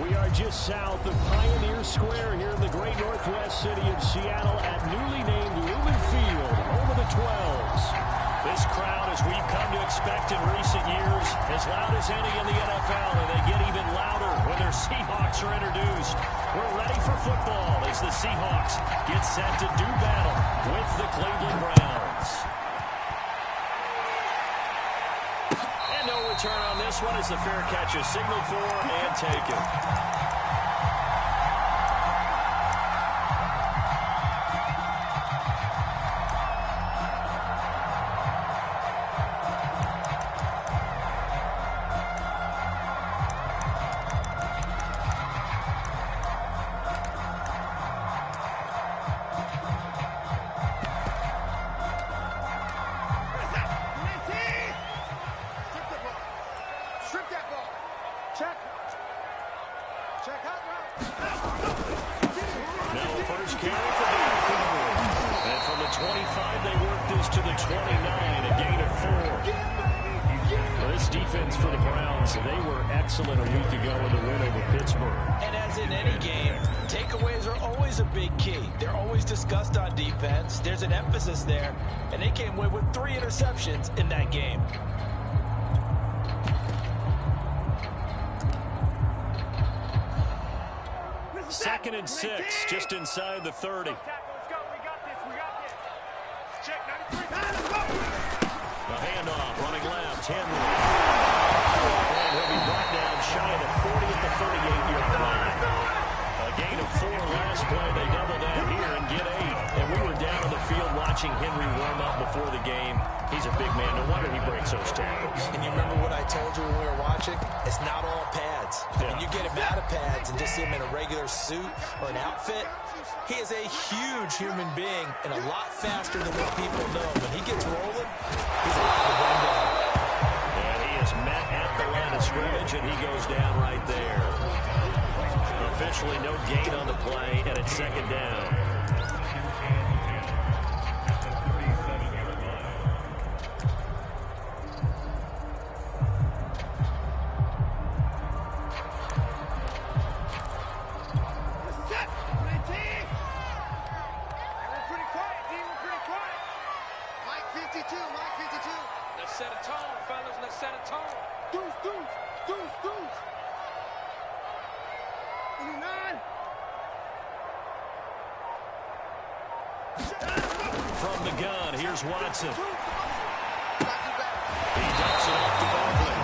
We are just south of Pioneer Square here in the great northwest city of Seattle at newly named Lumen Field, home of the 12s. This crowd, as we've come to expect in recent years, as loud as any in the NFL, and they get even louder when their Seahawks are introduced. We're ready for football as the Seahawks get set to do battle with the Cleveland Browns. And no return on this one as the fair catch is signaled for and taken. There's an emphasis there, and they came away with 3 interceptions in that game. Second and 6, just inside the 30. Let's go. We got this. Check 93. A handoff, running left, Henry. And he'll be brought down shy of the 40 at the 38-yard line. A gain of 4 last play. They double that here and get 8. And we were down on the field watching Henry warm up before the game. He's a big man. No wonder he breaks those tackles. And you remember what I told you when we were watching? It's not all pads. Yeah. When you get him out of pads and just see him in a regular suit or an outfit, he is a huge human being and a lot faster than what people know. When he gets rolling, he's a lot to run down. And he is met at the line of scrimmage, and he goes down right there. Officially no gain on the play, and it's second down. From the gun, here's Watson. He dumps it off to Barkley.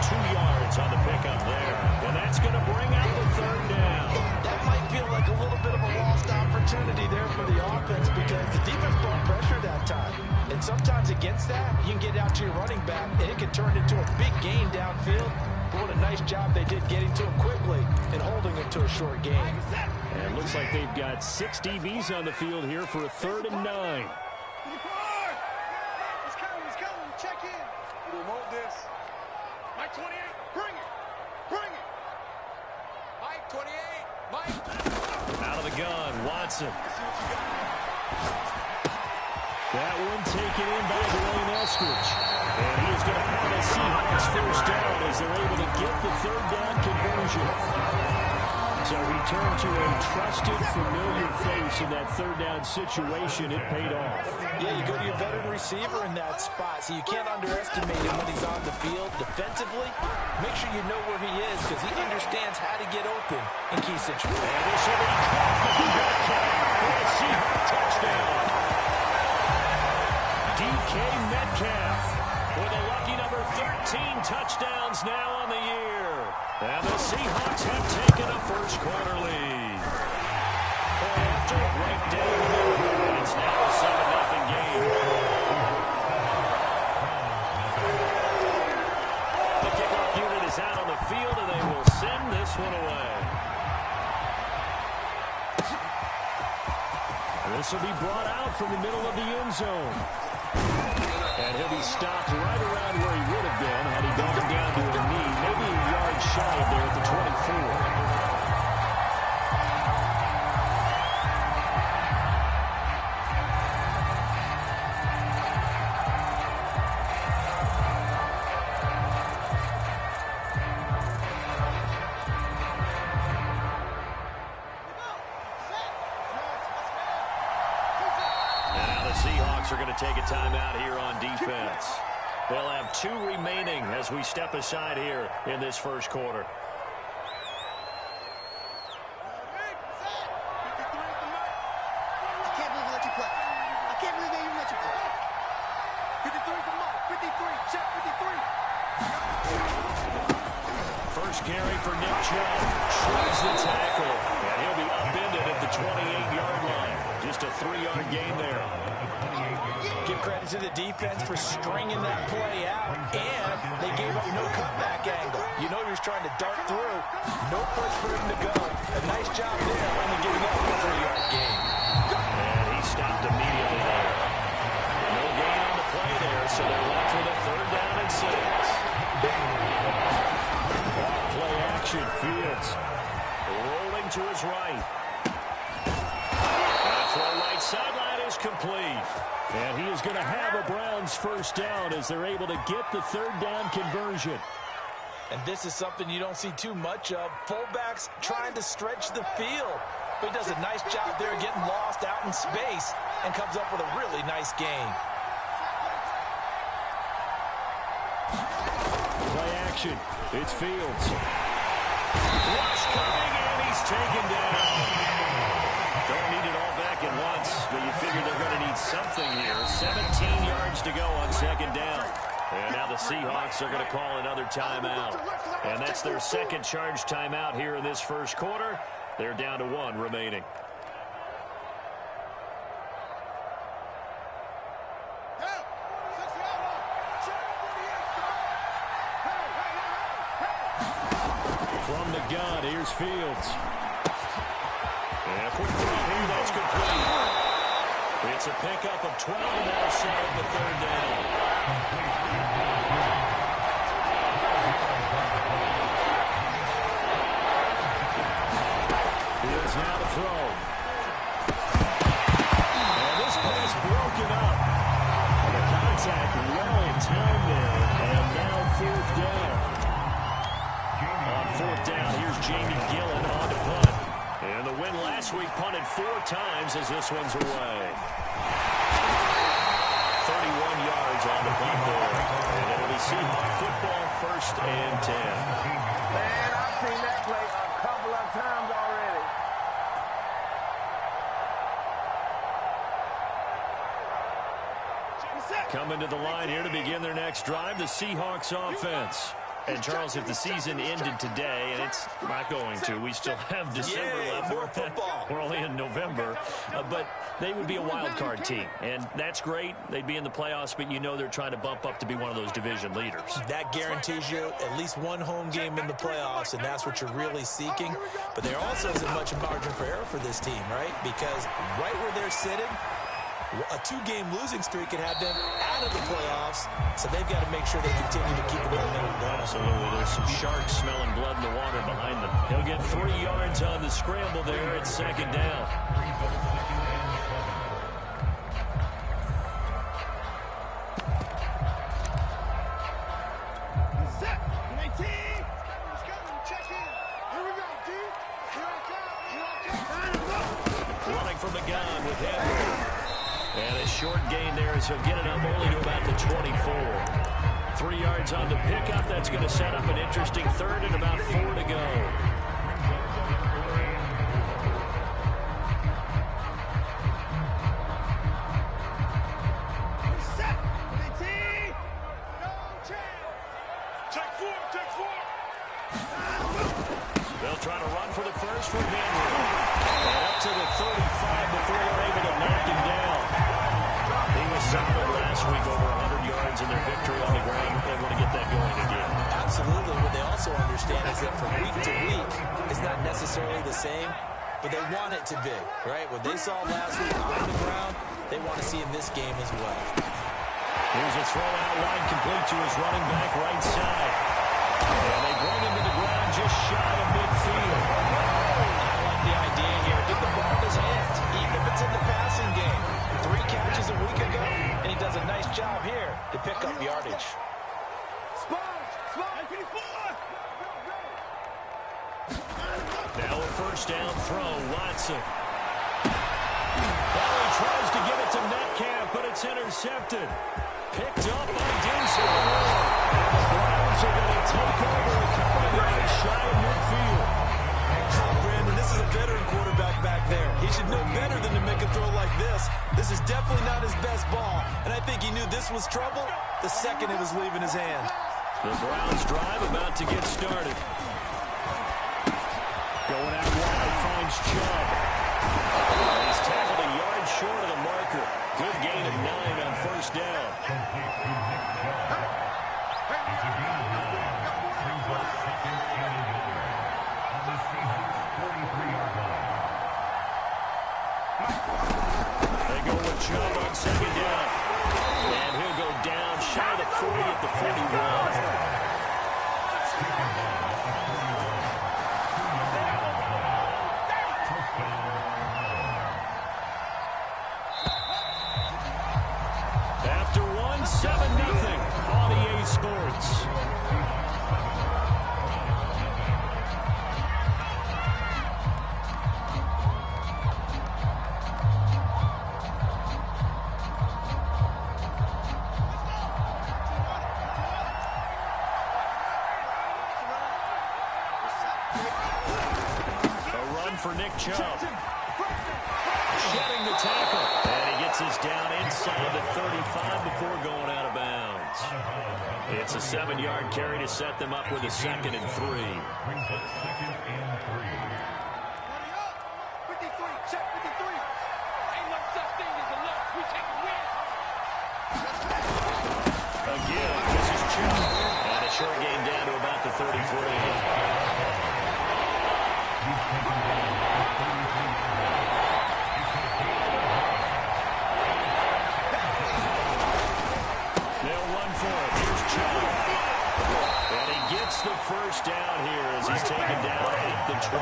2 yards on the pickup there. And that's going to bring out the third down. That might feel like a little bit of a lost opportunity there for the offense because the defense brought pressure that time. And sometimes against that, you can get out to your running back, and it can turn into a big gain downfield. But what a nice job they did getting to him quickly and holding him to a short gain. And it looks like they've got 6 DBs on the field here for a 3rd and 9. He's coming. Check in. We want this. Mike 28, bring it. Mike 28, Mike. Out of the gun, Watson. That one taken in by Dwayne Eskridge. And he is going to have a Seahawks first down as they're able to get the 3rd down conversion. So we turn to a trusted, familiar face in that 3rd down situation. It paid off. Yeah, you go to your veteran receiver in that spot, so you can't underestimate him when he's on the field. Defensively, make sure you know where he is because he understands how to get open in key situations. And this will be caught for a Seahawks touchdown. DK Metcalf with a lucky number 13 touchdowns now on the year. And the Seahawks have taken a first-quarter lead. After right down the middle, and it's now a 7-0 game. The kickoff unit is out on the field, and they will send this one away. This will be brought out from the middle of the end zone. And he'll be stopped right around where he would have been had he gone down to a knee, maybe a yard shy of there at the 24. are going to take a timeout here on defense. They'll have 2 remaining as we step aside here in this first quarter. First carry for Nick Chubb. Shreds the tackle. And he'll be upended at the 28-yard line. Just a 3-yard gain there. Give credit to the defense for stringing that play out, and they gave up no cutback angle. You know he was trying to dart through. No place for him to go. A nice job there, only giving up a 3-yard gain. And he stopped immediately there. No gain on the play there, so they're left with a 3rd down and 6. Play action, Fields rolling to his right. That throw right sideline is complete. And he is going to have a Browns first down as they're able to get the 3rd down conversion. And this is something you don't see too much of. Fullbacks trying to stretch the field. But he does a nice job there getting lost out in space and comes up with a really nice gain. Play action. It's Fields. Rush coming, and he's taken down. Don't need it all back at once, but you figure they're going to need something here. 17 yards to go on 2nd down. And now the Seahawks are going to call another timeout. And that's their 2nd charge timeout here in this first quarter. They're down to 1 remaining. From the gun, here's Fields. And a quick throw here, that's complete. It's a pickup of 12, and that'll set up the 3rd down. Fields now to throw. And this pass broken up. And the contact well in time there, and now 4th down. On 4th down, here's Jamie Gillen on to punt. And the win last week punted 4 times as this one's away. 31 yards on the punt there. And it'll be Seahawk football 1st and 10. Man, I've seen that play a couple of times already. Coming to the line here to begin their next drive, the Seahawks offense. And, Charles, if the season ended today, and it's not going to, we still have December left. More football. We're only in November. But they would be a wild card team. And that's great. They'd be in the playoffs, but you know they're trying to bump up to be one of those division leaders. That guarantees you at least 1 home game in the playoffs, and that's what you're really seeking. But there also isn't much margin for error for this team, right? Because right where they're sitting, a 2-game losing streak could have them out of the playoffs, so they've got to make sure they continue to keep the momentum going. Absolutely. There's some sharks smelling blood in the water behind them. He'll get 3 yards on the scramble there at 2nd down. Set. 19. Let's go. Check in. Here we go, D. Here I come. Here I come. Running from the gun with Henry. And a short gain there as he'll get it up only to about the 24. 3 yards on the pickup. That's going to set up an interesting 3rd and about 4 to go. Set. 18. No chance. Take 4. Take 4. They'll try to run for the first from Henry. Up to the 35 before they're able to knock him down. He was solid last week, over 100 yards in their victory on the ground. They want to get that going again. Absolutely. What they also understand is that from week to week, it's not necessarily the same, but they want it to be, right? What they saw last week on the ground, they want to see in this game as well. Here's a throw out wide, complete to his running back right side. And they bring him to the ground just shy of midfield. I like the idea here. Get the ball in his hands, even if it's in the passing game. 3 catches a week ago, and he does a nice job here to pick up yardage. Now a first down throw, Watson. Well, he tries to give it to Metcalf, but it's intercepted. Picked up by Dinsley. And the Browns are going to take over a couple of yards shy of midfield. Brandon, this is a veteran quarterback back there. He should know better than to make a throw like this. This is definitely not his best ball, and I think he knew this was trouble the second it was leaving his hand. The Browns drive about to get started. Going out wide, finds Chubb. He's tackled a yard short of the marker. Good gain of 9 on first down. They go with Chubb on second down. And he'll go down shy of the 40 at the 41. After 7-0 on EA Sports. For Nick Chubb. Shedding the tackle. And he gets us down inside the 35 before going out of bounds. It's a 7-yard carry to set them up with a 2nd and 3. Brings up 2nd and 3. 53, check 53. Ain't no such thing as a loss. We take a win. Again, this is Chubb. And a short gain down to about the 33. They'll run for it. Here's Chubb. And he gets the first down here as he's taken down at the 24.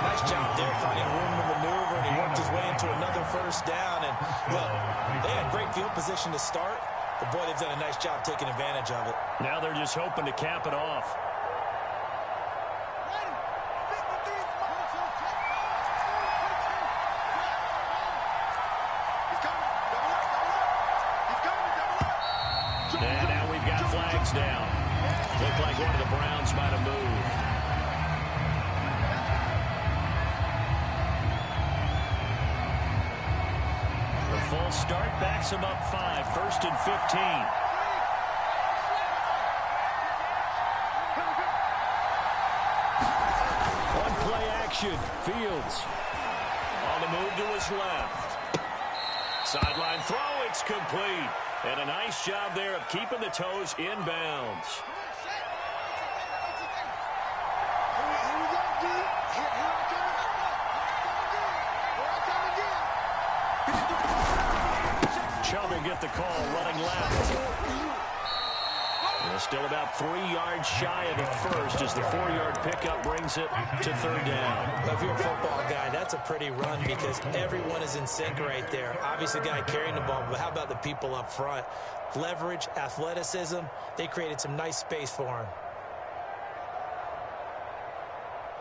Nice job there finding room to maneuver, and he worked his way into another first down. And look, they had great field position to start, but boy, they've done a nice job taking advantage of it. Now they're just hoping to cap it off. And now we've got flags down. Looked like one of the Browns might have moved. The full start backs him up 5. 1st and 15. One play action. Fields on the move to his left. Sideline throw. It's complete. And a nice job there of keeping the toes inbounds. Chubb will get the call running left. Still about 3 yards shy of the first as the 4-yard pickup brings it to 3rd down. Well, if you're a football guy, that's a pretty run because everyone is in sync right there. Obviously, the guy carrying the ball, but how about the people up front? Leverage, athleticism, they created some nice space for him.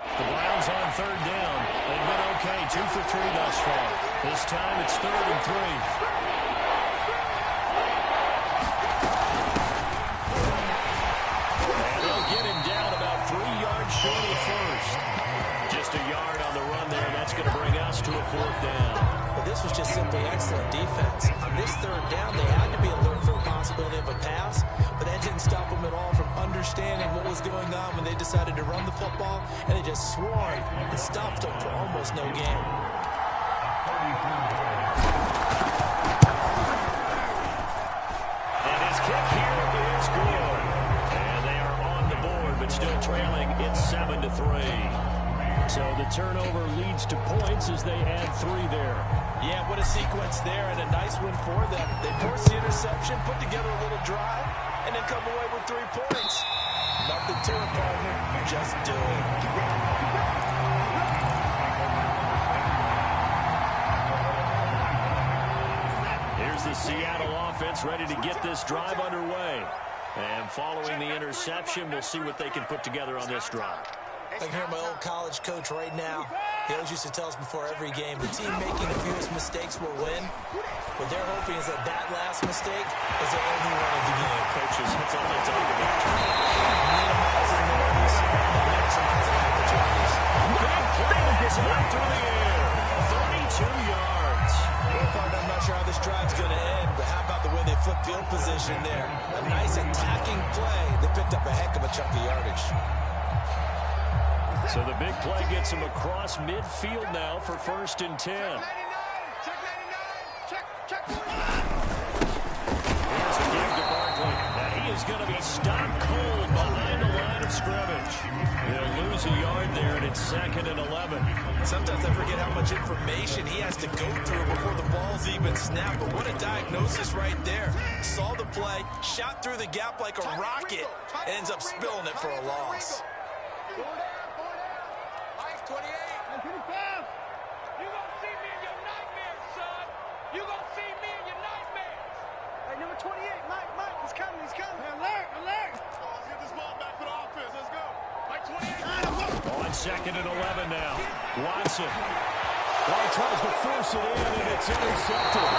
The Browns on 3rd down. They've been okay, 2 for 3 thus far. This time it's 3rd and 3. Short of the first. Just a yard on the run there. That's going to bring us to a 4th down. Well, this was just simply excellent defense. On this 3rd down, they had to be alert for the possibility of a pass, but that didn't stop them at all from understanding what was going on when they decided to run the football, and they just swarmed and stopped them for almost no gain. And his kick here is good. And they are on the board, but still trailing. It's 7-3. So the turnover leads to points as they add 3 there. Yeah, what a sequence there, and a nice one for them. They force the interception, put together a little drive, and then come away with 3 points. Nothing to it, partner. Just do it. Here's the Seattle offense ready to get this drive underway. And following the interception, we'll see what they can put together on this drive. I can hear my old college coach right now. He always used to tell us before every game, the team making the fewest mistakes will win. What they're hoping is that that last mistake is the only one of the game. Coaches, that's all they talk about. Minimizing noise and maximizing opportunities. Big play is up through the air. 32 yards. Well, partner, I'm not sure how this drive's going to end, but how about the way they flip field position there? A nice attacking play. They picked up a heck of a chunk of yardage. So the big play gets him across midfield now for 1st and 10. Check 99. Check 49. Here's a give to Barkley. Now he is going to be stopped cold behind the line of scrimmage. They'll lose a yard there, and it's 2nd and 11. Sometimes I forget how much information he has to go through before the ball's even snapped. But what a diagnosis right there. Saw the play, shot through the gap like a rocket, and ends up spilling it for a loss. 28. You gonna see me in your nightmares, son. You gonna see me in your nightmares. Hey, number 28, Mike, he's coming. Alert. Let's get this ball back for the offense. Let's go. Mike 28. On 2nd and 11 now. Watson. Well, he tries to force it in, and it's intercepted.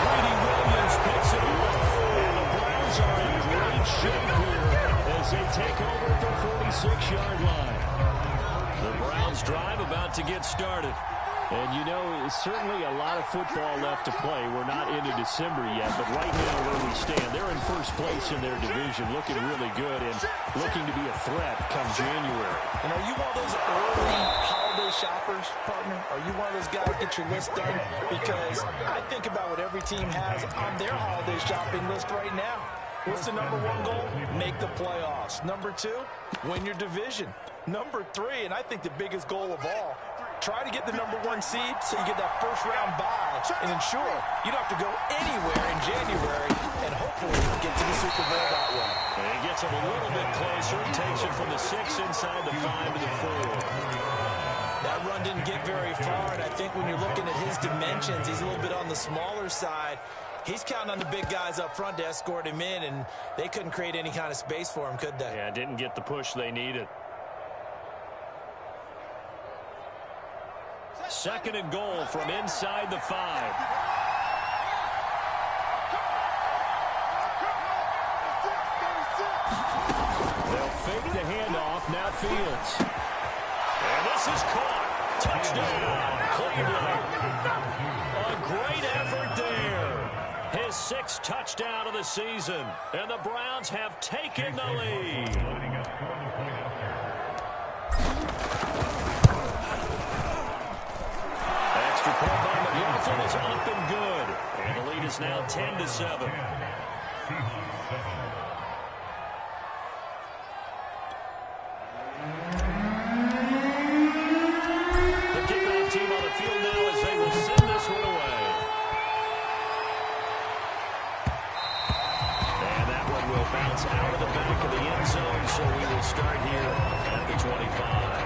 Brady Williams picks it up. And the Browns are in great shape here as they take over at the 46-yard line. The Browns drive about to get started. And, you know, certainly a lot of football left to play. We're not into December yet, but right now where we stand, they're in first place in their division, looking really good and looking to be a threat come January. And are you one of those early holiday shoppers, partner? Are you one of those guys get your list done? Because I think about what every team has on their holiday shopping list right now. What's the number 1 goal? Make the playoffs. Number 2, win your division. Number 3, and I think the biggest goal of all, try to get the number 1 seed so you get that first-round bye and ensure you don't have to go anywhere in January and hopefully get to the Super Bowl that way. And he gets him a little bit closer. He takes it from the 6 inside the 5 to the 4. That run didn't get very far, and I think when you're looking at his dimensions, he's a little bit on the smaller side. He's counting on the big guys up front to escort him in, and they couldn't create any kind of space for him, could they? Yeah, didn't get the push they needed. 2nd and goal from inside the 5. They'll fake the handoff, now Fields. And this is caught. Touchdown, Cleveland. A great effort there. His 6th touchdown of the season. And the Browns have taken the lead. Extra point by McLaughlin is up and good. And the lead is now 10-7. The kickoff team on the field now as they will send this one away. And that one will bounce out of the back of the end zone, so we will start here at the 25.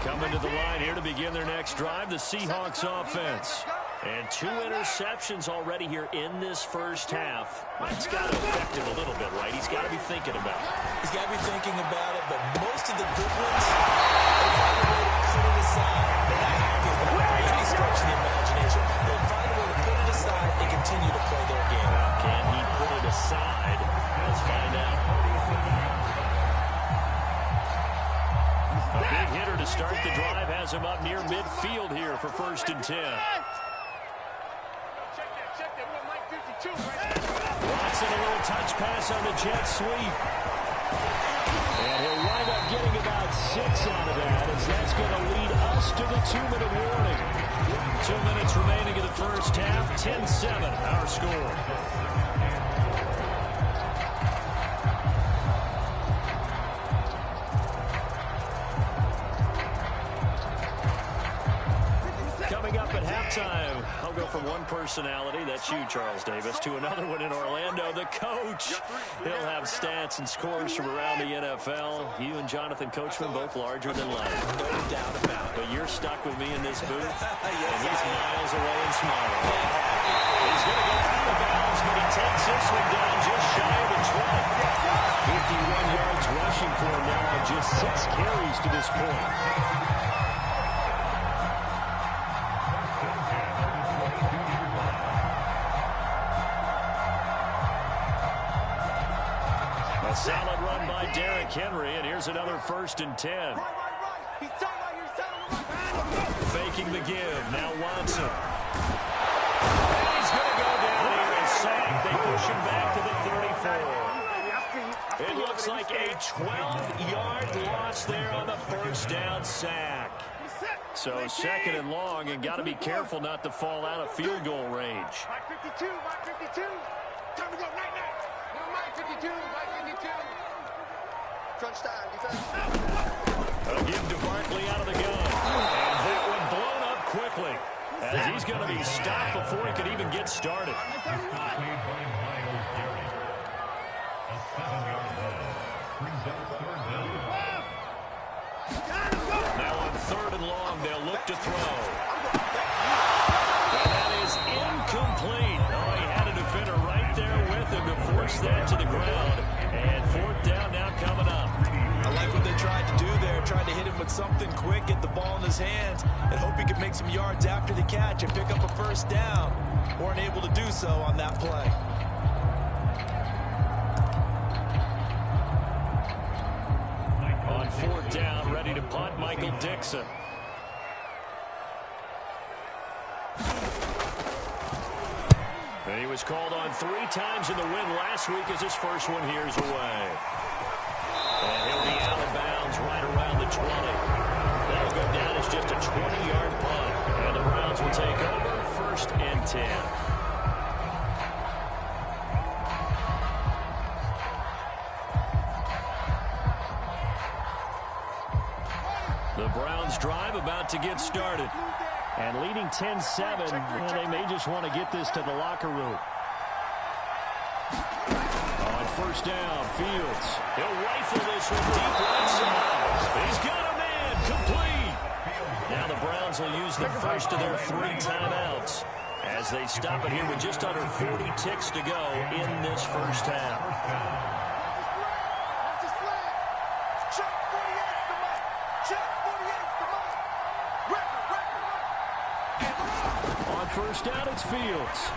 Coming to the line here to begin their next drive, the Seahawks offense. And 2 interceptions already here in this first half. That's got to affect him a little bit, right? He's got to be thinking about it. He's got to be thinking about it, but most of the good ones, they find a way to put it aside. They're not happy about it by any stretch of the imagination. They'll find a way to put it aside and continue to play their game. Can he put it aside? Let's find out. A big hitter to start the drive has him up near midfield here for 1st and 10. Check that. We're Mike 52 right there. Watson, a little touch pass on the jet sweep. And he'll wind up getting about 6 out of that, as that's going to lead us to the 2-minute warning. 2 minutes remaining in the first half. 10-7, our score. Coming up at halftime, I'll go from one personality, that's you, Charles Davis, to another one in Orlando, the coach. He'll have stats and scores from around the NFL. You and Jonathan Coachman both larger than life. No doubt about it. But you're stuck with me in this booth, and he's miles away and smiling. He's going to go out of bounds, but he takes this one down just shy of the 20. 51 yards rushing for him now on just 6 carries to this point. A solid run by Derrick Henry, and here's another 1st and 10. Faking the give. Now Watson. And he's going to go down here and sack. They push him back to the 34. It looks like a 12-yard loss there on the 1st down sack. So 2nd and long, and got to be careful not to fall out of field goal range. Mike 52, Mike 52. Time to go right now. No, Mike 52, Mike 52. Crunch time, defense. A give to Barkley out of the gun. And that one blown up quickly, as he's going to be stopped before he could even get started. Now on 3rd and long, they'll look to throw. And that is incomplete. Oh, he had a defender right there with him to force that to the ground. And 4th down now coming up. I like what they tried to do there, tried to hit him with something quick, get the ball in his hands, and hope he could make some yards after the catch and pick up a 1st down. Weren't able to do so on that play. On 4th down, ready to punt, Michael Dixon. And he was called on 3 times in the win last week as his first one here's away. And he'll be out of bounds right around the 20. That'll go down as just a 20-yard punt. And the Browns will take over 1st and 10. The Browns drive about to get started. And leading 10-7, they may just want to get this to the locker room. On 1st down, Fields. He'll rifle this one deep right side. He's got a man, complete. Now the Browns will use the first of their 3 timeouts as they stop it here with just under 40 ticks to go in this 1st half. On 1st down, it's Fields.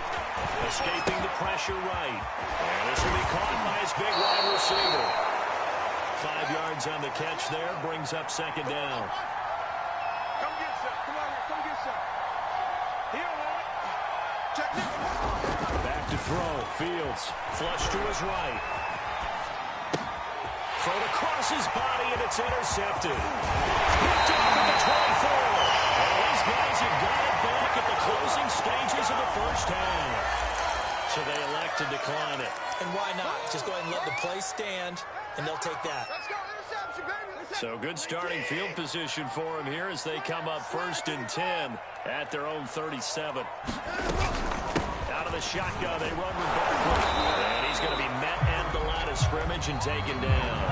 Escaping the pressure right. And this will be caught by his big wide receiver. 5 yards on the catch there, brings up 2nd down. Come get some. Come on here. Come get some. Here, Lloyd. Check this. Back to throw. Fields. Flush to his right. Throw across his body, and it's intercepted. Picked off at the 24. And these guys have got it back at the closing stages of the 1st half. So they elect to decline it. And why not? Just go ahead and let the play stand, and they'll take that. Let's go. Interception, baby. So good starting field position for them here as they come up 1st and 10 at their own 37. Out of the shotgun, they run with Barkley. And he's going to be met at the line of scrimmage and taken down.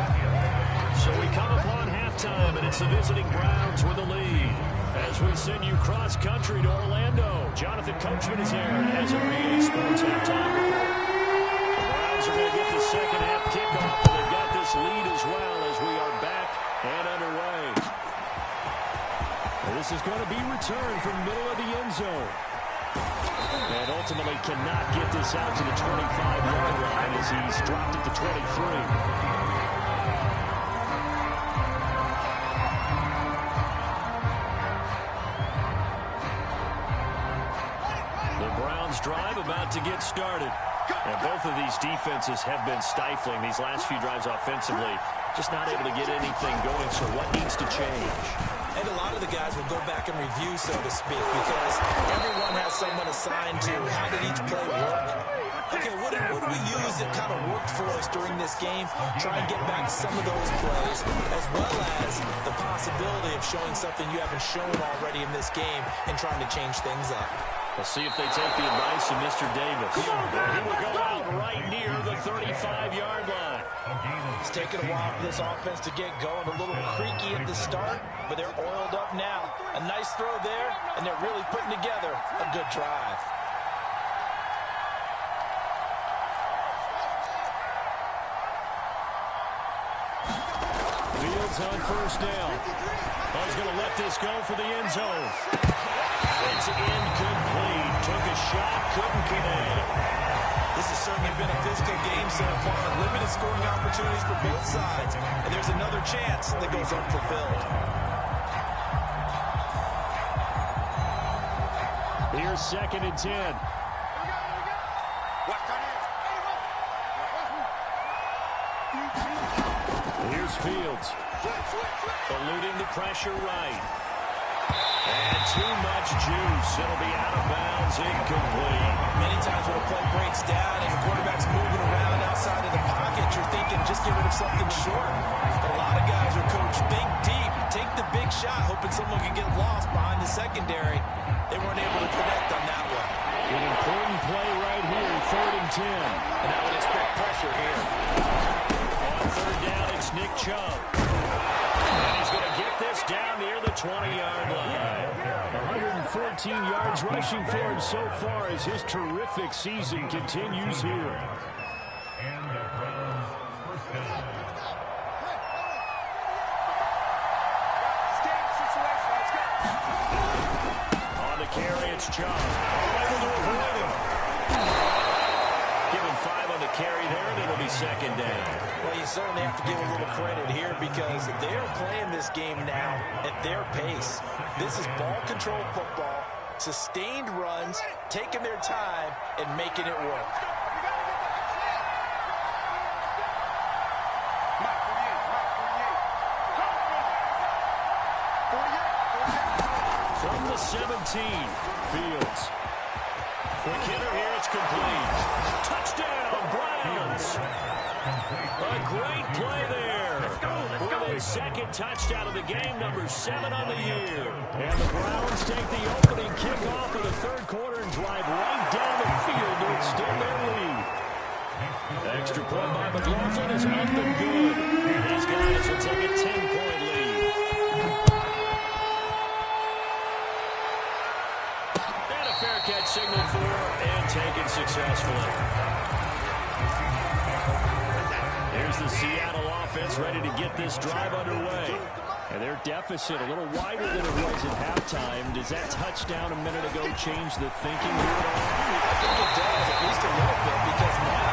So we come upon halftime, and it's the visiting Browns with the lead. As we send you cross-country to Orlando, Jonathan Coachman is there and has a VA Sports halftime report. The Browns are going to get the 2nd half kickoff, and they've got this lead as well as we are back and underway. And this is going to be returned from middle of the end zone. And ultimately cannot get this out to the 25-yard line as he's dropped at the 23. Drive about to get started. And both of these defenses have been stifling these last few drives offensively. Just not able to get anything going, so what needs to change? And a lot of the guys will go back and review, so to speak, because everyone has someone assigned to how did each play work. Okay, what did we use that kind of worked for us during this game? Try and get back some of those plays, as well as the possibility of showing something you haven't shown already in this game and trying to change things up. We'll see if they take the advice of Mr. Davis. He will go out right near the 35-yard line. It's taken a while for this offense to get going. A little creaky at the start, but they're oiled up now. A nice throw there, and they're really putting together a good drive. Fields on first down. He's going to let this go for the end zone. It's incomplete. Took a shot, couldn't connect. This has certainly been a physical game so far. Limited scoring opportunities for both sides. And there's another chance that goes unfulfilled. Here's 2nd and 10. Here's Fields. Eluding the pressure right. And too much juice. It'll be out of bounds, incomplete. Many times when a play breaks down and the quarterback's moving around outside of the pocket, you're thinking just get rid of something short. But a lot of guys are coached, think deep, take the big shot, hoping someone can get lost behind the secondary. They weren't able to connect on that one. An important play right here, 3rd and 10. And I would expect pressure here. On 3rd down, it's Nick Chubb. And he's going to get this down near the 20-yard line. 114 yards rushing for him so far as his terrific season continues here. On the carry, it's Chubb. Able to avoid him. Give him 5 on the carry there, and it'll be 2nd down. Well, you certainly have to give a little credit here because they're playing this game now at their pace. This is ball control football, sustained runs, taking their time, and making it work. From the 17, Fields. Quick hitter here, it's complete. Touchdown, Browns. A great play there. With his 2nd touchdown of the game, number 7 on the year. And the Browns take the opening kickoff of the 3rd quarter and drive right down the field to extend their lead. Extra point by McLaughlin is up and good. These guys will take a 10-point lead. And a fair catch signal for and taken successfully. Here's the Seattle offense ready to get this drive underway. And their deficit a little wider than it was at halftime. Does that touchdown a minute ago change the thinking here at all? I think it does, at least a little bit, because now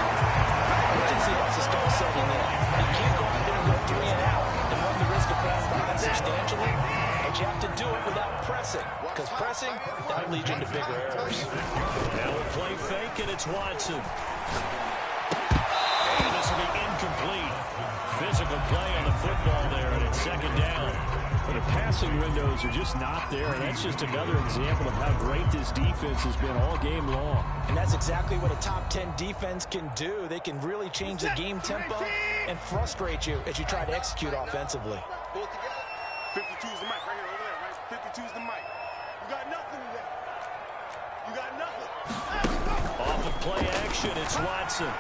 urgency has to start setting in. You can't go out there and go 3 and out and run the risk of falling behind substantially, but you have to do it without pressing, because pressing, that'll lead you into bigger errors. Now a play fake, and it's Watson. And this will be incomplete. Physical play on the football there, and it's 2nd down. But the passing windows are just not there, and that's just another example of how great this defense has been all game long. And that's exactly what a top 10 defense can do. They can really change the game tempo and frustrate you as you try to execute offensively. 52 is the mic right here, over there, right? 52 is the mic. You got nothing today. You got nothing. Off of play action, it's Watson.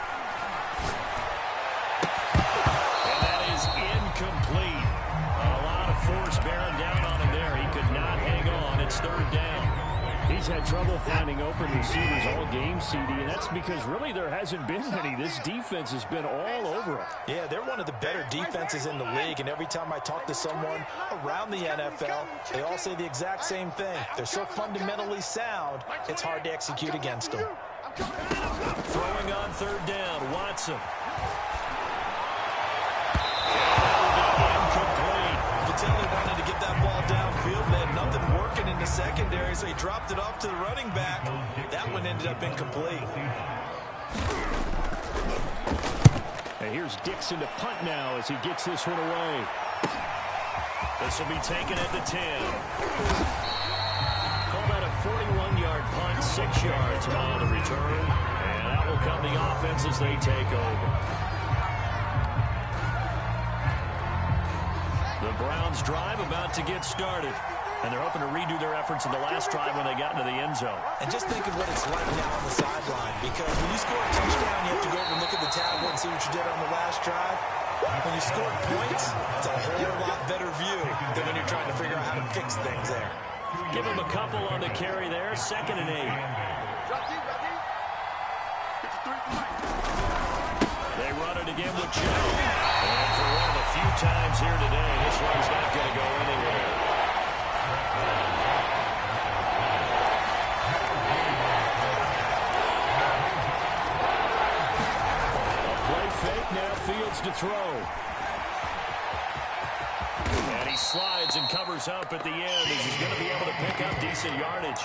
And that is incomplete. A lot of force bearing down on him there. He could not hang on. It's 3rd down. He's had trouble finding open receivers all game, CD, and that's because really there hasn't been any. This defense has been all over him. Yeah, they're one of the better defenses in the league, and every time I talk to someone around the NFL, they all say the exact same thing. They're so fundamentally sound, it's hard to execute against them. Throwing on 3rd down, Watson. They wanted to get that ball downfield. They had nothing working in the secondary, so he dropped it off to the running back. That one ended up incomplete. And here's Dixon to punt now as he gets this one away. This will be taken at the 10. Call that a 41-yard punt, 6 yards on the return. And that will come the offense as they take over. The Browns drive about to get started. And they're hoping to redo their efforts in the last drive when they got into the end zone. And just think of what it's like now on the sideline, because when you score a touchdown, you have to go over and look at the tablet and see what you did on the last drive. When you score points, it's a whole lot better view than when you're trying to figure out how to fix things there. Give him a couple on the carry there, 2nd and 8. They run it again with Joe. And for one of the few times here today, this one's not going to go anywhere. A play fake, now Fields to throw. And he slides and covers up at the end as he's going to be able to pick up decent yardage.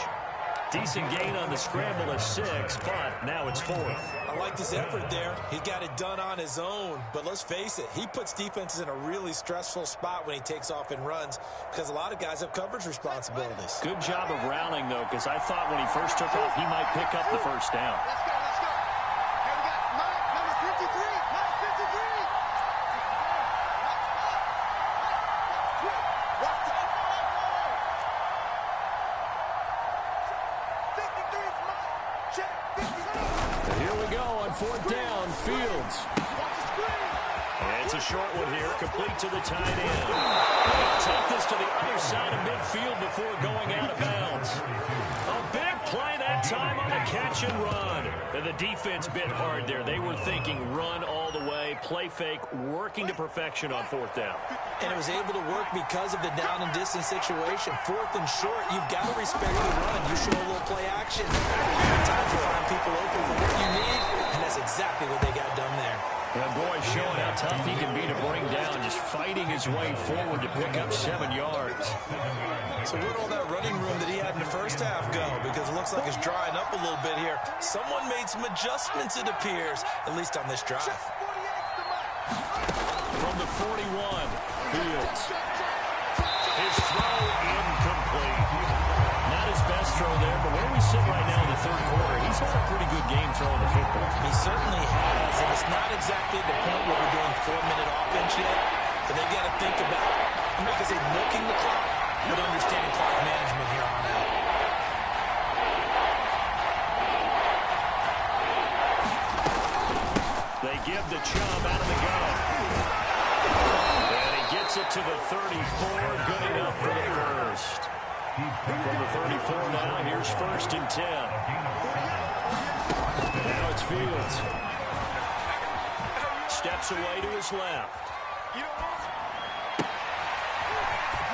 Decent gain on the scramble at 6, but now it's 4th. I like this effort there. He got it done on his own, but let's face it, he puts defenses in a really stressful spot when he takes off and runs because a lot of guys have coverage responsibilities. Good job of rallying, though, because I thought when he first took off, he might pick up the first down. Let's go, let's go. Here we got Mike, number 53. Mike, 53. Here we go on 4th down, Fields. And it's a short one here, complete to the tight end. They'll take this to the other side of midfield before going out of bounds. A big play that time on the catch and run. And the defense bit hard there. They were thinking run all the way, play fake, working to perfection on 4th down. And it was able to work because of the down and distance situation. 4th and short, you've got to respect the run. You show a little play action. Sometimes you find people open for what you need, and that's exactly what they got done there. Yeah, boy, showing how tough he can be to bring down, just fighting his way forward to pick up 7 yards. So where'd all that running room that he had in the first half go? Because it looks like it's drying up a little bit here. Someone made some adjustments, it appears, at least on this drive. From the 41, Fields. His throw incomplete. Not his best throw there, but where we sit right now in the 3rd quarter, he's had a pretty good game throwing the football. He certainly has, and it's not exactly the point where we're doing 4-minute offense yet, but they've got to think about, I'm not going to say milking the clock, but understanding clock management here on out. They give the Chubb out of the gun. And he gets it to the 34, good enough for the first. From the 34 now, here's 1st and 10. Now it's Fields. Steps away to his left.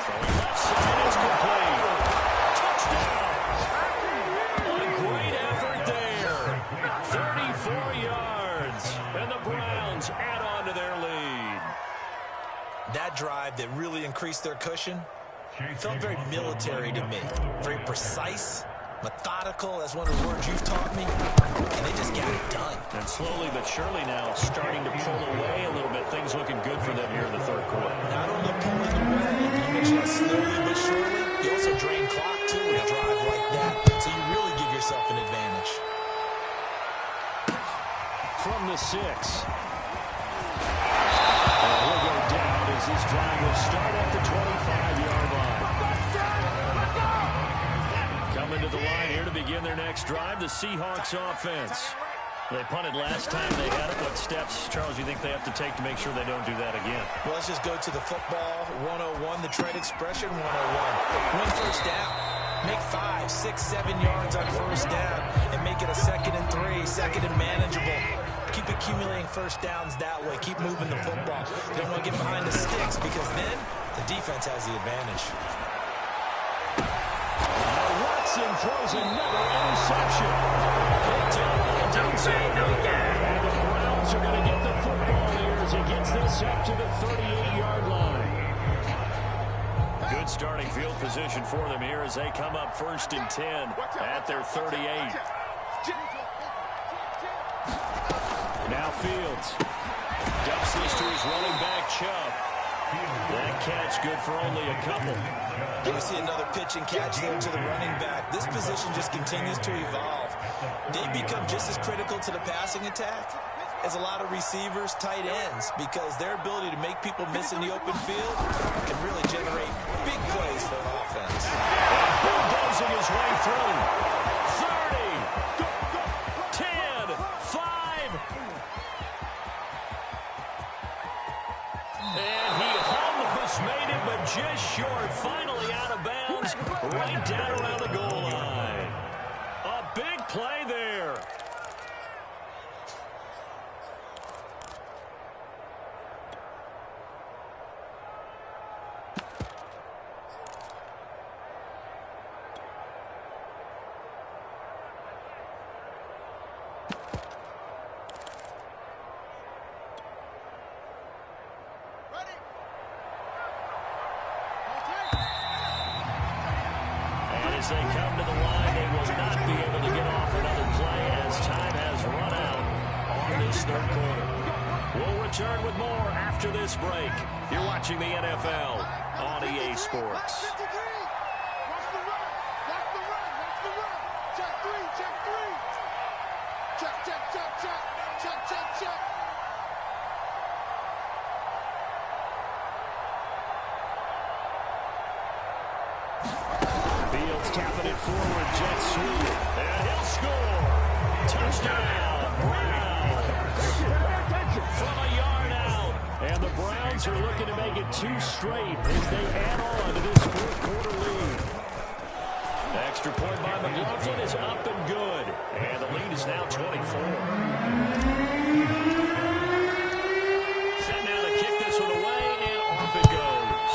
Throwing left side, it's complete. Touchdown. What a great effort there. 34 yards. And the Browns add on to their lead. That drive that really increased their cushion felt very military to me. Very precise, methodical, that's one of the words you've taught me. And they just got it done. And slowly but surely now starting to pull away a little bit. Things looking good for them here in the 3rd quarter. Not only pulling away, you mentioned that slowly but surely, you also drain clock too with a drive like that. So you really give yourself an advantage. From the 6. And he'll go down as this drive will start at the 25-yard line. Coming to the line here to begin their next drive, the Seahawks offense. They punted last time they had it. What steps, Charles, you think they have to take to make sure they don't do that again? Well, let's just go to the football 101, the trade expression 101. Win first down. Make 5, 6, 7 yards on first down and make it a 2nd and 3, 2nd and manageable. Keep accumulating first downs that way. Keep moving the football. You don't want to get behind the sticks because then the defense has the advantage. Watson throws another interception. Don't say no again. And the Browns are going to get the football here as he gets this up to the 38-yard line. Good starting field position for them here as they come up 1st and 10 at their 38. Now Fields dumps this to his running back, Chubb. That catch good for only a couple. And we see another pitch and catch there to the running back. This position just continues to evolve. They become just as critical to the passing attack as a lot of receivers, tight ends, because their ability to make people miss in the open field can really generate big plays for an offense. Bulldozing his way through. 30, 10, 5. And he almost made it, but just short. Finally out of bounds, right down around the goal line. A big play there. As they come to the line, they will not be able to get off another play as time has run out on this third quarter. We'll return with more after this break. You're watching the NFL on EA Sports. Watch the run. Watch the run. Watch the run. Check three. Check three. Check, check, check, check. Check, check, check. Fields tapping it forward, jet sweep, and he'll score. Touchdown, Browns. From a yard out. And the Browns are looking to make it 2 straight as they add on to this fourth quarter lead. The extra point by McLaughlin is up and good. And the lead is now 24. Set now to kick this one away, and off it goes.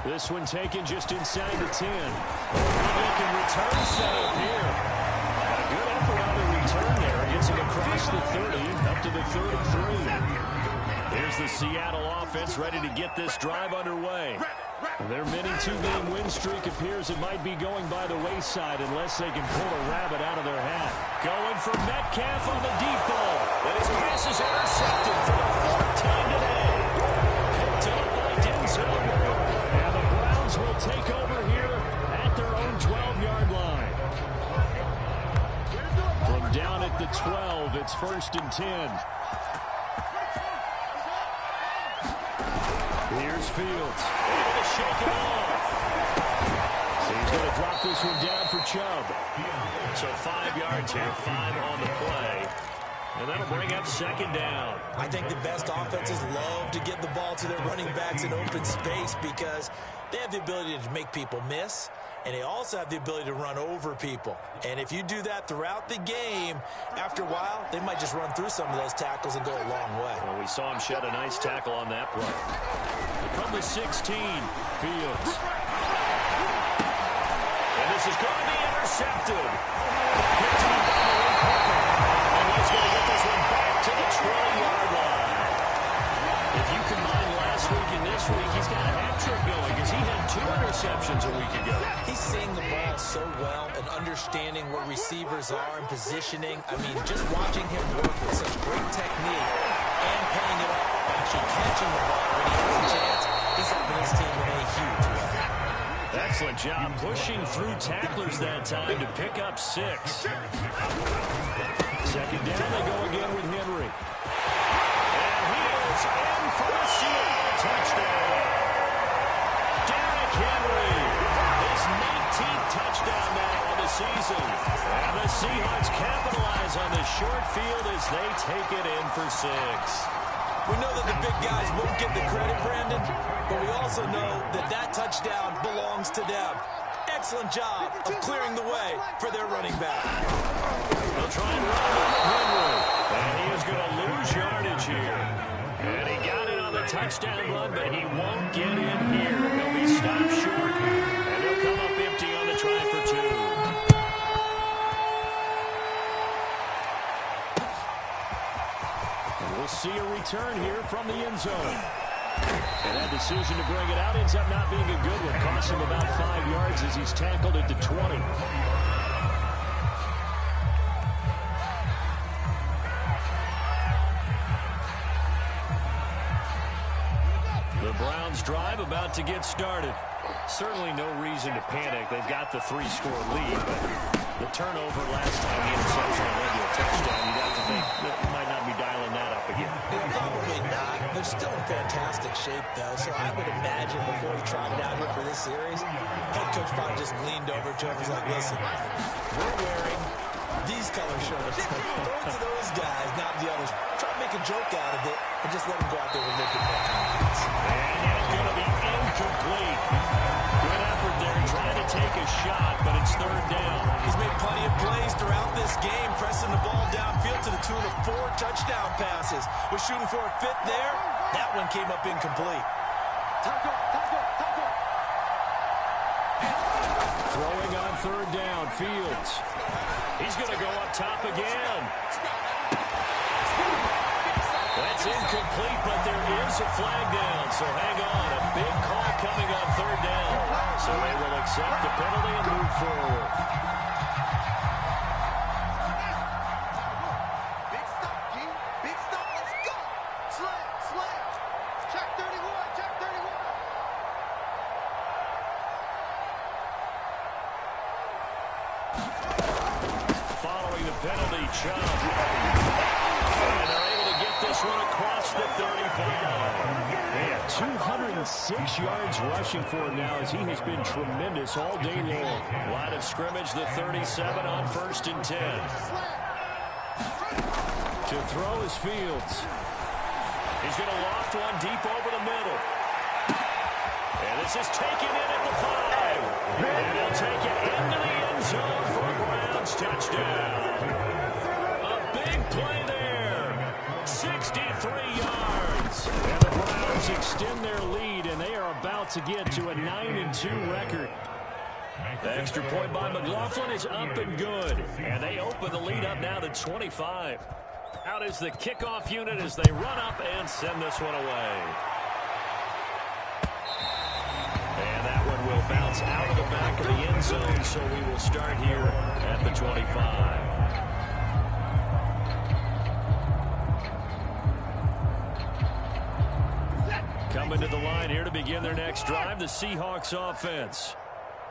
This one taken just inside the 10. Looking return set up here. And a good effort on the return there. Gets him across the 30, up to the 33. Here's the Seattle offense ready to get this drive underway. Their mini 2-game win streak appears it might be going by the wayside unless they can pull a rabbit out of their hat. Going for Metcalf on the deep ball. But his pass is intercepted for the 4th time today. Picked up by Denzel. And the Browns will take over here at their own 12-yard line. From down at the 12, it's 1st and 10. Here's Fields. Able to shake it off. So he's going to drop this one down for Chubb. So 5 yards here, 5 on the play. And that'll bring up 2nd down. I think the best offenses love to get the ball to their running backs in open space because they have the ability to make people miss, and they also have the ability to run over people. And if you do that throughout the game, after a while, they might just run through some of those tackles and go a long way. Well, we saw him shed a nice tackle on that play. From the 16, Fields. And this is going to be intercepted. And he's going to get this one back to the 20-yard line. If you combine last week and this week, he's got a hat trick going because he had 2 interceptions a week ago. He's seeing the ball so well and understanding where receivers are and positioning. I mean, just watching him work with such great technique and paying it off, actually catching the ball when he has a chance, he's helping his team in a huge way. Excellent job pushing through tacklers that time to pick up 6. 2nd down, they go again with Henry. And he is in for a Seattle touchdown. Derrick Henry, his 19th touchdown now of the season. And the Seahawks capitalize on this short field as they take it in for 6. We know that the big guys won't get the credit, Brandon, but we also know that that touchdown belongs to them. Excellent job of clearing the way for their running back. They'll try and run over Henry, and he is going to lose yardage here. And he got it on the touchdown run, but he won't get in here. He'll be stopped short, and he'll come up empty on the try for 2. We'll see a return here from the end zone. And that decision to bring it out ends up not being a good one. Costs him about 5 yards as he's tackled at the 20. The Browns drive about to get started. Certainly no reason to panic. They've got the 3-score lead, but the turnover last time, the interception led to a touchdown. fantastic shape, though, so I would imagine before he tried it out here for this series, head coach probably just leaned over to him and was like, listen, we're wearing these color shirts. Throw it to those guys, not the others. Try to make a joke out of it and just let them go out there with a little bit more confidence. And that's going to be incomplete. Good effort there, trying to take a shot, but it's third down. He's made plenty of plays throughout this game, pressing the ball downfield to the tune of 4 touchdown passes. Was shooting for a 5th there. That one came up incomplete. Throwing on third down, Fields. He's going to go up top again. That's incomplete, but there is a flag down, so hang on. A big call coming on third down. So they will accept the penalty and move forward. Big stop, G. Big stop. Let's go. Slam. Check 31. Check 31. Following the penalty, Chubb. And they're able to get this one across the 35. They have 206 yards rushing for him now as he has been tremendous all day long. Line of scrimmage, the 37 on 1st and 10. To throw is Fields. He's going to loft one deep over the middle. And this is taken in at the 5. And he'll take it into the end zone for a Browns touchdown. A big play there. 63 yards. And the Browns extend their lead, and they are about to get to a 9-2 record. The extra point by McLaughlin is up and good. And they open the lead up now to 25. Out is the kickoff unit as they run up and send this one away. And that one will bounce out of the back of the end zone, so we will start here at the 25. Coming to the line here to begin their next drive, the Seahawks offense.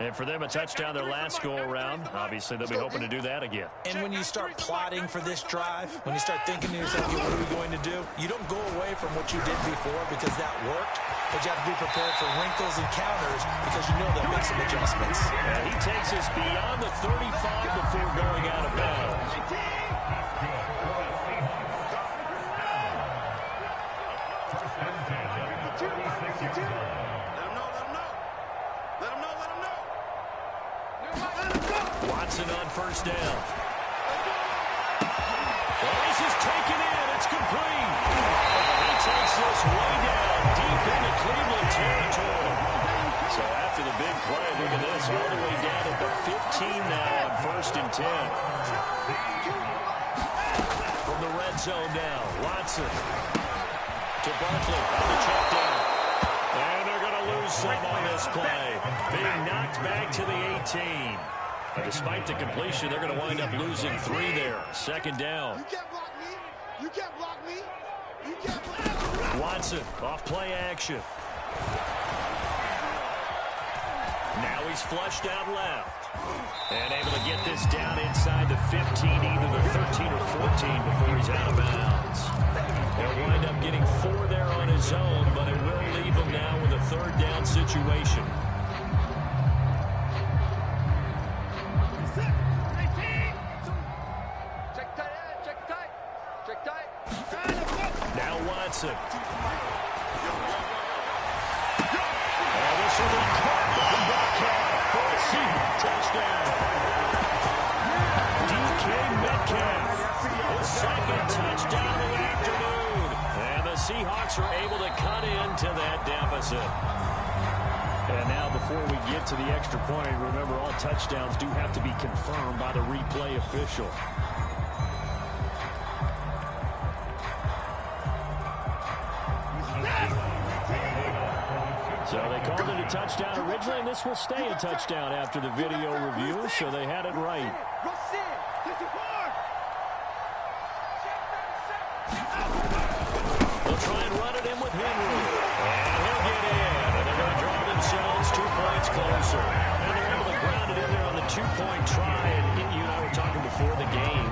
And for them, a touchdown their last go-around. Obviously, they'll be hoping to do that again. And when you start plotting for this drive, when you start thinking to yourself, okay, what are we going to do? You don't go away from what you did before because that worked, but you have to be prepared for wrinkles and counters because you know they'll make some adjustments. And he takes us beyond the 35 before going out of bounds. Watson on first down. Well, this is taken in. It's complete. He takes this way down deep into Cleveland territory. So after the big play, look at this, all the way down at the 15 now on 1st and 10. From the red zone now, Watson to Barkley on the check down. And they're going to lose some on this play. Being knocked back to the 18. But despite the completion, they're going to wind up losing 3 there. 2nd down. You can't block me. You can't block me. You can't block me. Watson off play action. Now he's flushed out left. And able to get this down inside the 15, either the 13 or 14 before he's out of bounds. He'll wind up getting 4 there on his own, but it will leave him now with a 3rd down situation. Now Watson. And this will be caught by Metcalf for a Seahawks touchdown. DK Metcalf, his 2nd touchdown of the afternoon. And the Seahawks are able to cut into that deficit. And now before we get to the extra point, remember all touchdowns do have to be confirmed by the replay official. So they called it a touchdown originally, and this will stay a touchdown after the video review, so they had it right. They'll try and run it in with Henry. And he'll get in, and they're going to draw themselves 2 points closer. And they're able to ground it in there on the 2-point try. And you and I were talking before the game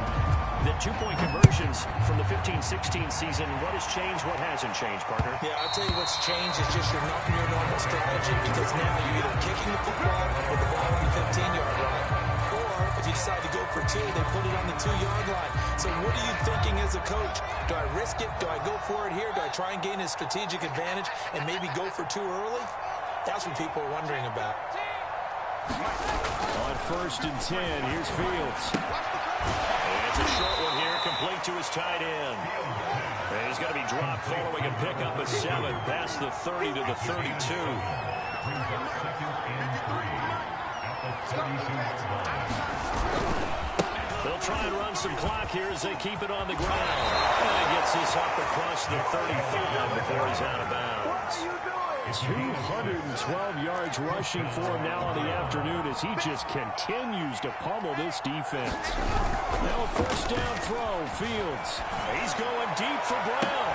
that 2-point conversions from the 15-16 season. What has changed? What hasn't changed, partner? Yeah, I'll tell you what's changed is just your normal strategy, because now you're either kicking the football with the ball on the 15-yard line, or if you decide to go for two, they put it on the 2-yard line. So what are you thinking as a coach? Do I risk it? Do I go for it here? Do I try and gain a strategic advantage and maybe go for two early? That's what people are wondering about. On 1st and 10, here's Fields. And it's a short one here, complete to his tight end. And he's going to be dropped following a pickup of 7 past the 30 to the 32. They'll try and run some clock here as they keep it on the ground. And he gets this up across the 35 before he's out of bounds. 212 yards rushing for him now in the afternoon as he just continues to pummel this defense. Now a 1st down throw, Fields. He's going deep for Brown.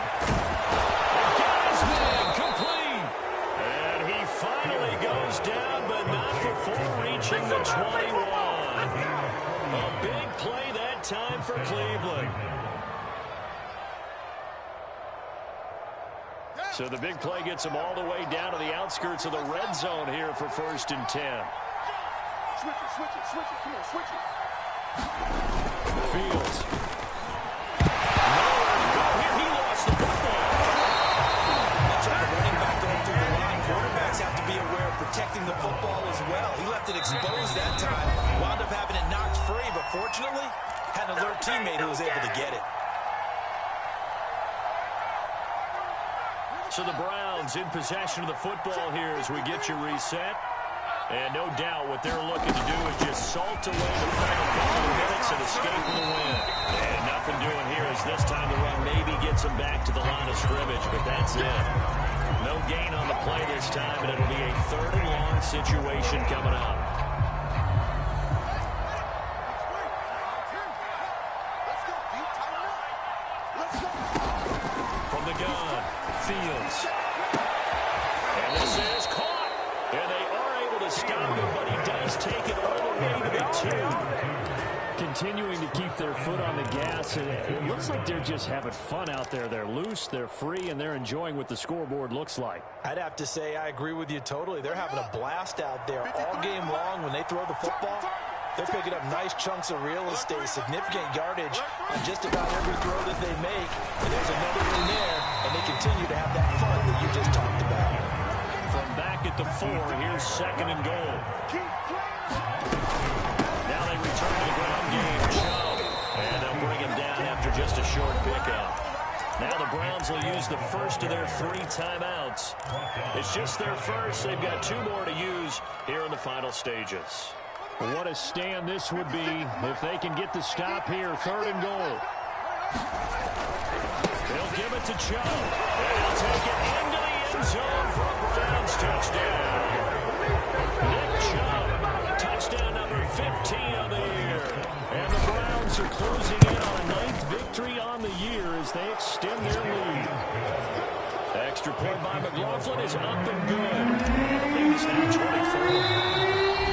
Got his man complete. And he finally goes down, but not before reaching the 21. A big play that time for Cleveland. So the big play gets him all the way down to the outskirts of the red zone here for 1st and 10. Switch it. Come on, switch it. Fields. Nowhere to go here. He lost the football. That's right, the running back going through the line. Quarterbacks have to be aware of protecting the football as well. He left it exposed that time. Wound up having it knocked free, but fortunately, had an alert teammate who was able to get it. So the Browns in possession of the football here as we get you reset. And no doubt what they're looking to do is just salt away the final couple of minutes and escape with a win. And nothing doing here as this time the run maybe gets them back to the line of scrimmage, but that's it. No gain on the play this time, and it'll be a 3rd and long situation coming up. From the gun, Fields. And this is caught. And they are able to stop him, but he does take it all the way to the 2. Continuing to keep their foot on the gas, and it looks like they're just having fun out there. They're loose, they're free, and they're enjoying what the scoreboard looks like. I'd have to say I agree with you totally. They're having a blast out there all game long. When they throw the football, they're picking up nice chunks of real estate, significant yardage on just about every throw that they make. And there's another one there, and they continue to have that fun that you just talked about. From back at the 4, here's 2nd and goal. Now they return to the ground game. And they'll bring him down after just a short pickup. Now the Browns will use the first of their 3 timeouts. It's just their first. They've got 2 more to use here in the final stages. What a stand this would be if they can get the stop here. 3rd and goal. They'll give it to Chubb. And he'll take it into the end zone for a Browns touchdown. Nick Chubb, touchdown number 15 on the year. And the Browns are closing in on a 9th victory on the year as they extend their lead. Extra point by McLaughlin is up and good. The lead is now 24.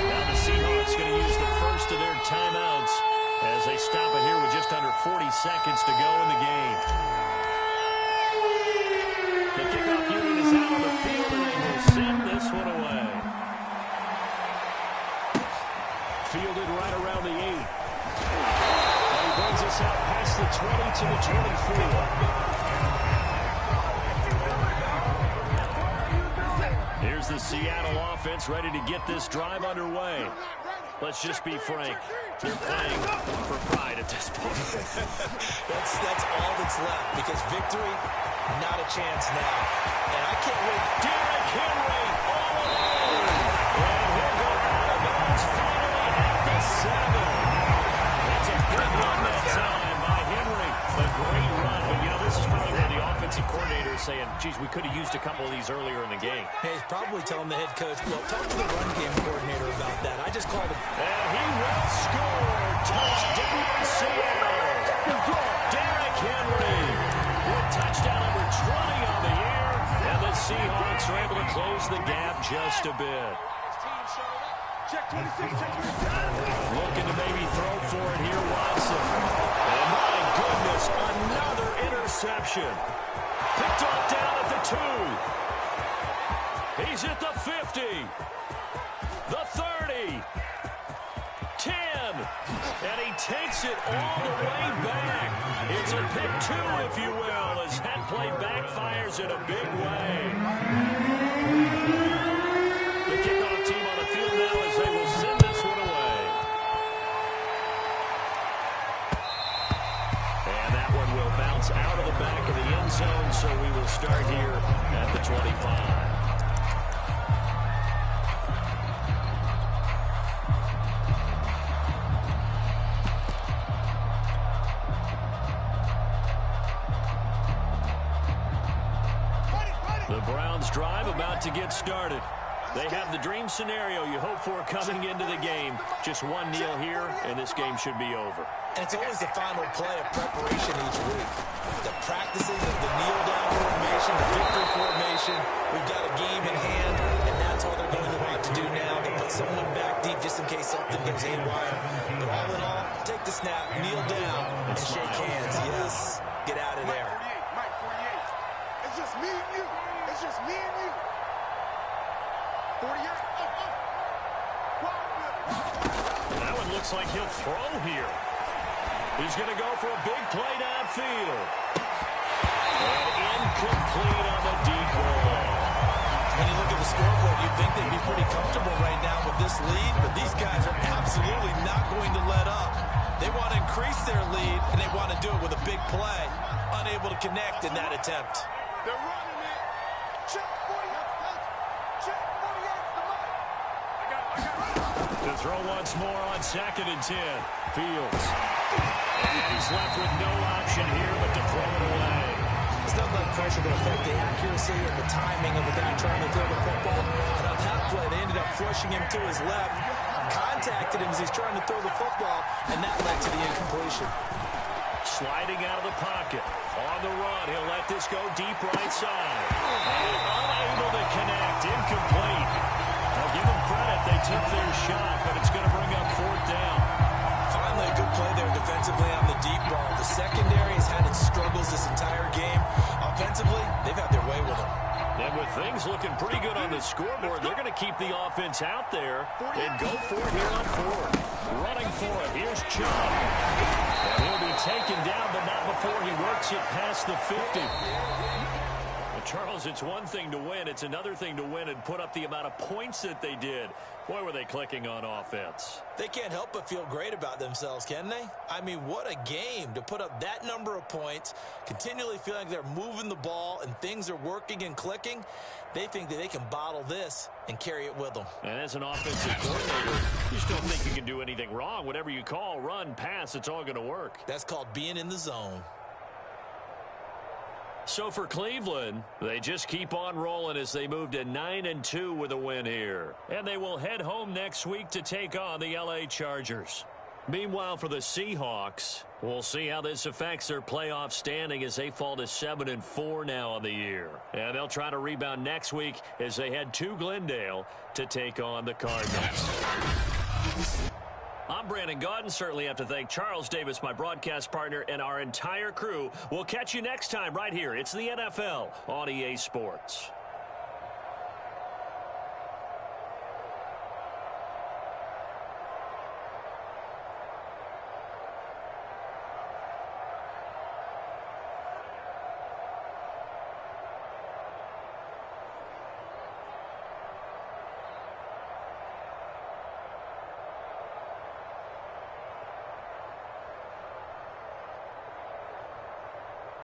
Now the Seahawks going to use the first of their timeouts as they stop it here with just under 40 seconds to go in the game. The kickoff unit is out on the field, and they will send this one away. Fielded right around the 8. And he brings us out past the 20 to the 24. Here's the Seattle offense ready to get this drive underway. Let's just be frank. They're playing for pride at this point. That's all that's left, because victory, not a chance now. And I can't wait. Derrick Henry all alone. And he'll go out of bounds finally at the 7. That's a good run that time by Henry. A great run. But, you know, this is probably where the offensive coordinator is saying, geez, we could have used a couple of these earlier in the game. Hey, he's probably telling the head coach, well, talk to the run game coordinator about that. I just called him. And he will score. Touchdown, Seattle. Derrick Henry with touchdown number 20 on the year. And the Seahawks are able to close the gap just a bit. Looking to maybe throw for it here, Watson. And my reception. Picked off down at the 2. He's at the 50. The 30. 10. And he takes it all the way back. It's a pick 2, if you will, as that play backfires in a big way. The kickoff team on the field now as they will send this one away. And that one will bounce out of the back of the end zone, so we will start here at the 25. The Browns drive about to get started. They have the dream scenario you hope for coming into the game. Just one kneel here, and this game should be over. And it's always the final play of preparation each week. The practicing of the kneel-down formation, the victory formation. We've got a game in hand, and that's all they're going to want to do now. They put someone back deep just in case something goes haywire. But all in all, take the snap, kneel down, and shake hands. Yes, get out of there. Mike 48. It's just me and you. It's just me and you. 48. That one looks like he'll throw here. He's going to go for a big play downfield. And incomplete on the deep ball. When you look at the scoreboard, you'd think they'd be pretty comfortable right now with this lead, but these guys are absolutely not going to let up. They want to increase their lead, and they want to do it with a big play. Unable to connect in that attempt. They're running it. Check 48. Check 48. To throw once more on 2nd and 10. Fields. And he's left with no option here but to throw it away. There's nothing like pressure to affect the accuracy and the timing of the guy trying to throw the football. And on that play, they ended up flushing him to his left, contacted him as he's trying to throw the football, and that led to the incompletion. Sliding out of the pocket. On the run, he'll let this go deep right side. And unable to connect. Incomplete. I'll give them credit. They took their shot, but it's going to bring up 4th down. Finally, a good play there defensively on the deep ball. The secondary has had its struggles this entire game. Offensively, they've had their way with them. And with things looking pretty good on the scoreboard, they're going to keep the offense out there and go for it here on 4th. Running for it. Here's Chubb. And he'll be taken down, but not before he works it past the 50. Charles, it's one thing to win. It's another thing to win and put up the amount of points that they did. Boy, were they clicking on offense. They can't help but feel great about themselves, can they? I mean, what a game to put up that number of points, continually feeling like they're moving the ball and things are working and clicking. They think that they can bottle this and carry it with them. And as an offensive coordinator, you just don't think you can do anything wrong. Whatever you call, run, pass, it's all going to work. That's called being in the zone. So for Cleveland, they just keep on rolling as they move to 9-2 with a win here. And they will head home next week to take on the LA Chargers. Meanwhile, for the Seahawks, we'll see how this affects their playoff standing as they fall to 7-4 now on the year. And they'll try to rebound next week as they head to Glendale to take on the Cardinals. I'm Brandon Gaudin. Certainly have to thank Charles Davis, my broadcast partner, and our entire crew. We'll catch you next time right here. It's the NFL on EA Sports.